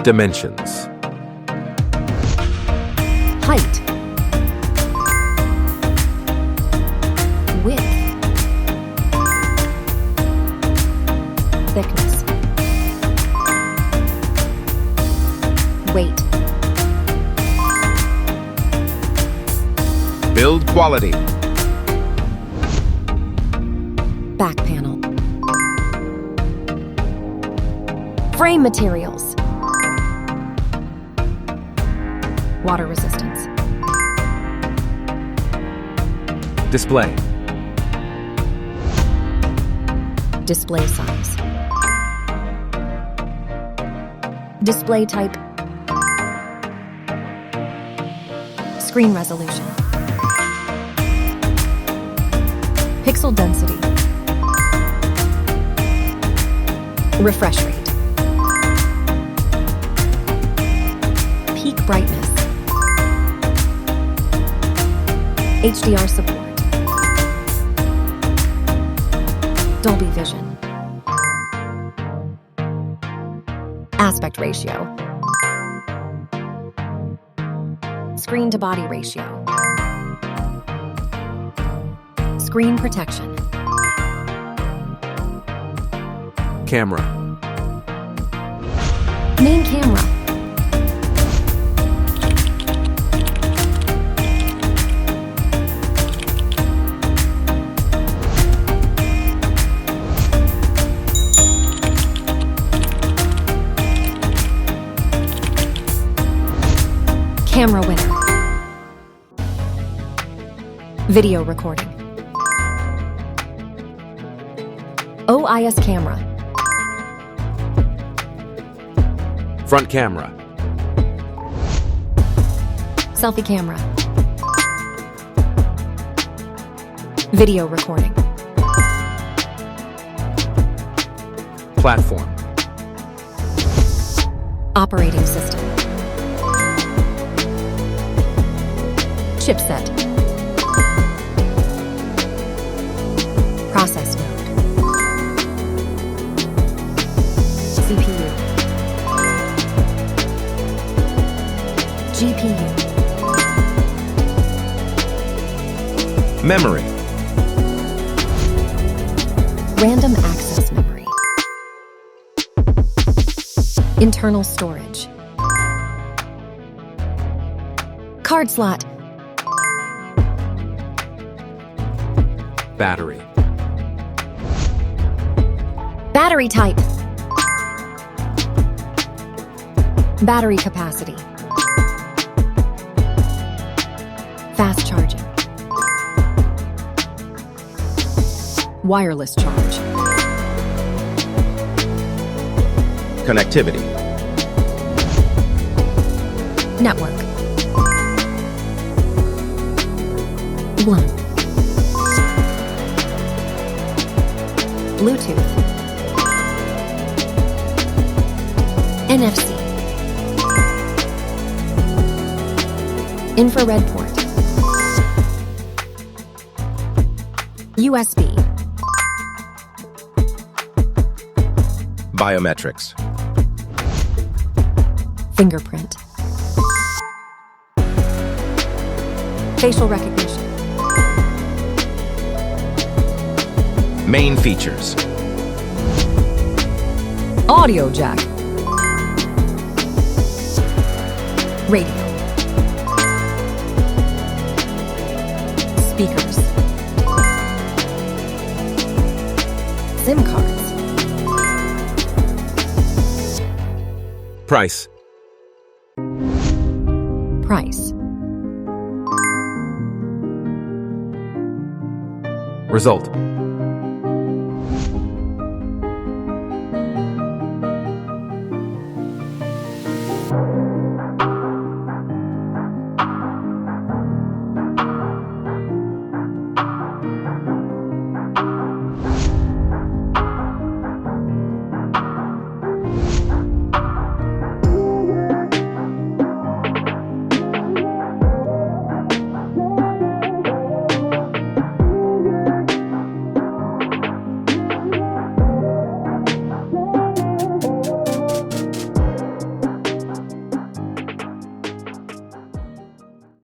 Dimensions. Height. Width. Thickness. Weight. Build quality. Back panel. Frame materials. Water resistance. Display. Display size. Display type. Screen resolution. Pixel density. Refresh rate. Peak brightness. HDR support. Dolby Vision. Aspect ratio. Screen to body ratio. Screen protection. Camera. Main camera. Camera winner. Video recording. OIS camera. Front camera. Selfie camera. Video recording. Platform. Operating system. Chipset. Process node. CPU. GPU. Memory. Random access memory. Internal storage. Card slot. Battery. Battery type. Battery capacity. Fast charging. Wireless charge. Connectivity. Network. WLAN. Bluetooth. NFC. Infrared port. USB. Biometrics. Fingerprint. Facial recognition. Main features. Audio jack. Radio. Speakers. SIM cards. Price. Price. Result.